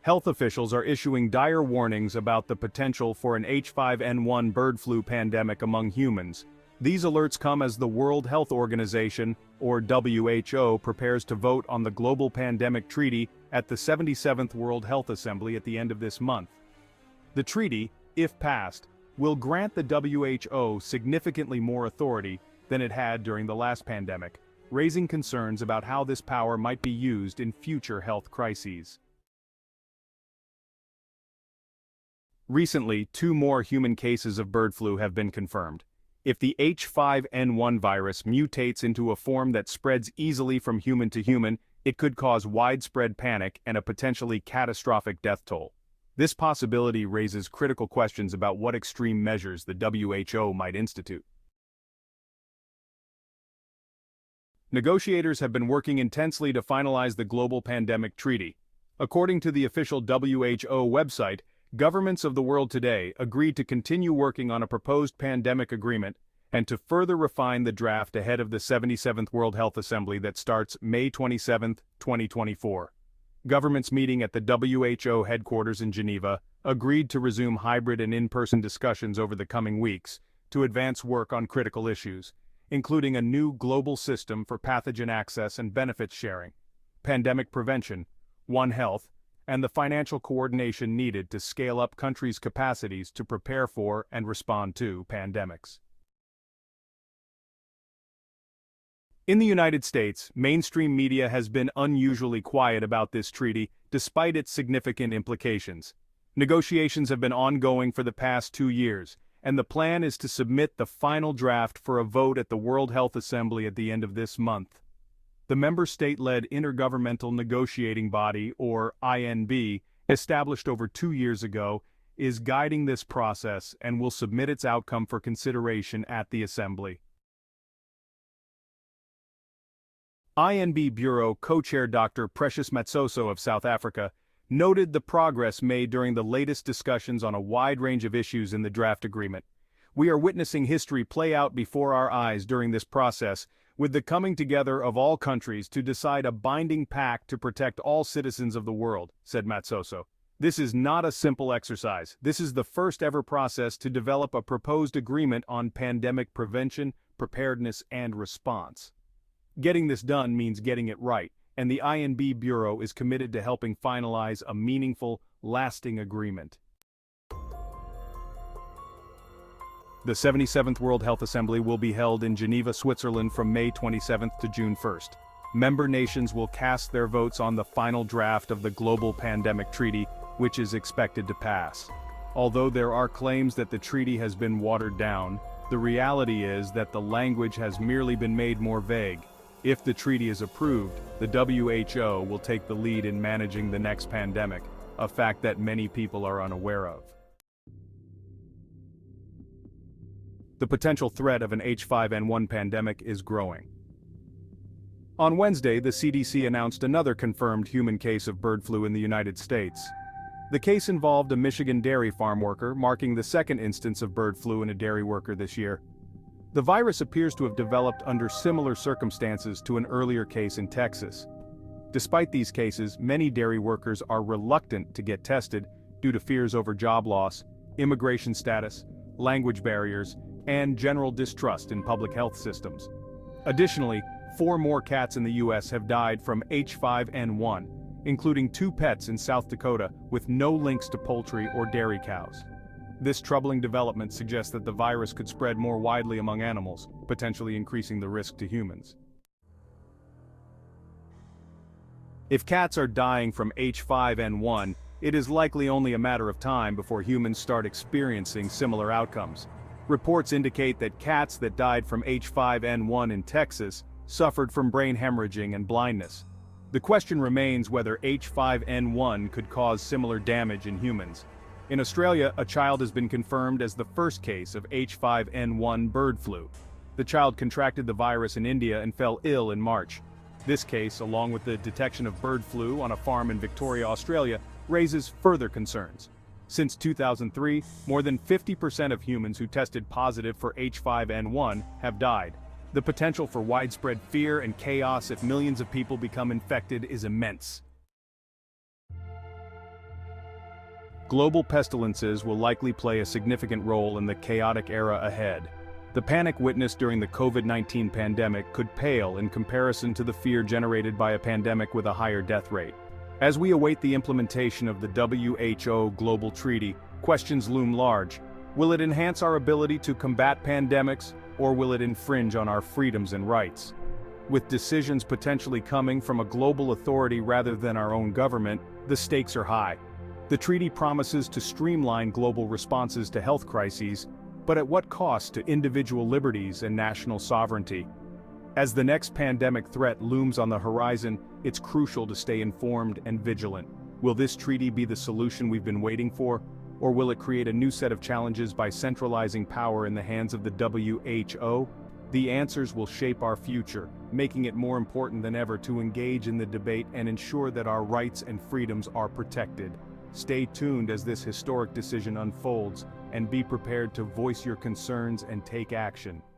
Health officials are issuing dire warnings about the potential for an H5N1 bird flu pandemic among humans. These alerts come as the World Health Organization, or WHO, prepares to vote on the Global Pandemic Treaty at the 77th World Health Assembly at the end of this month. The treaty, if passed, will grant the WHO significantly more authority than it had during the last pandemic, raising concerns about how this power might be used in future health crises. Recently, 2 more human cases of bird flu have been confirmed. If the H5N1 virus mutates into a form that spreads easily from human to human, it could cause widespread panic and a potentially catastrophic death toll. This possibility raises critical questions about what extreme measures the WHO might institute. Negotiators have been working intensely to finalize the Global Pandemic Treaty. According to the official WHO website, governments of the world today agreed to continue working on a proposed pandemic agreement and to further refine the draft ahead of the 77th World Health Assembly that starts May 27, 2024. Governments meeting at the WHO headquarters in Geneva agreed to resume hybrid and in-person discussions over the coming weeks to advance work on critical issues, including a new global system for pathogen access and benefits sharing, pandemic prevention, One Health, and the financial coordination needed to scale up countries' capacities to prepare for and respond to pandemics. In the United States, mainstream media has been unusually quiet about this treaty, despite its significant implications. Negotiations have been ongoing for the past 2 years, and the plan is to submit the final draft for a vote at the World Health Assembly at the end of this month. The member state-led Intergovernmental Negotiating Body, or INB, established over 2 years ago, is guiding this process and will submit its outcome for consideration at the Assembly. INB Bureau co-chair Dr. Precious Matsoso of South Africa noted the progress made during the latest discussions on a wide range of issues in the draft agreement. We are witnessing history play out before our eyes during this process, with the coming together of all countries to decide a binding pact to protect all citizens of the world, said Matsoso. This is not a simple exercise. This is the first ever process to develop a proposed agreement on pandemic prevention, preparedness, and response. Getting this done means getting it right, and the INB Bureau is committed to helping finalize a meaningful, lasting agreement. The 77th World Health Assembly will be held in Geneva, Switzerland from May 27th to June 1st. Member nations will cast their votes on the final draft of the Global Pandemic Treaty, which is expected to pass. Although there are claims that the treaty has been watered down, the reality is that the language has merely been made more vague. If the treaty is approved, the WHO will take the lead in managing the next pandemic, a fact that many people are unaware of. The potential threat of an H5N1 pandemic is growing. On Wednesday, the CDC announced another confirmed human case of bird flu in the United States. The case involved a Michigan dairy farm worker, marking the second instance of bird flu in a dairy worker this year. The virus appears to have developed under similar circumstances to an earlier case in Texas. Despite these cases, many dairy workers are reluctant to get tested due to fears over job loss, immigration status, language barriers, and general distrust in public health systems. Additionally, 4 more cats in the U.S. have died from H5N1, including 2 pets in South Dakota with no links to poultry or dairy cows. This troubling development suggests that the virus could spread more widely among animals, potentially increasing the risk to humans. If cats are dying from H5N1, it is likely only a matter of time before humans start experiencing similar outcomes. Reports indicate that cats that died from H5N1 in Texas suffered from brain hemorrhaging and blindness. The question remains whether H5N1 could cause similar damage in humans. In Australia, a child has been confirmed as the first case of H5N1 bird flu. The child contracted the virus in India and fell ill in March. This case, along with the detection of bird flu on a farm in Victoria, Australia, raises further concerns. Since 2003, more than 50% of humans who tested positive for H5N1 have died. The potential for widespread fear and chaos if millions of people become infected is immense. Global pestilences will likely play a significant role in the chaotic era ahead. The panic witnessed during the COVID-19 pandemic could pale in comparison to the fear generated by a pandemic with a higher death rate. As we await the implementation of the WHO Global Treaty, questions loom large. Will it enhance our ability to combat pandemics, or will it infringe on our freedoms and rights? With decisions potentially coming from a global authority rather than our own government, the stakes are high. The treaty promises to streamline global responses to health crises, but at what cost to individual liberties and national sovereignty? As the next pandemic threat looms on the horizon, it's crucial to stay informed and vigilant. Will this treaty be the solution we've been waiting for, or will it create a new set of challenges by centralizing power in the hands of the WHO? The answers will shape our future, making it more important than ever to engage in the debate and ensure that our rights and freedoms are protected. Stay tuned as this historic decision unfolds, and be prepared to voice your concerns and take action.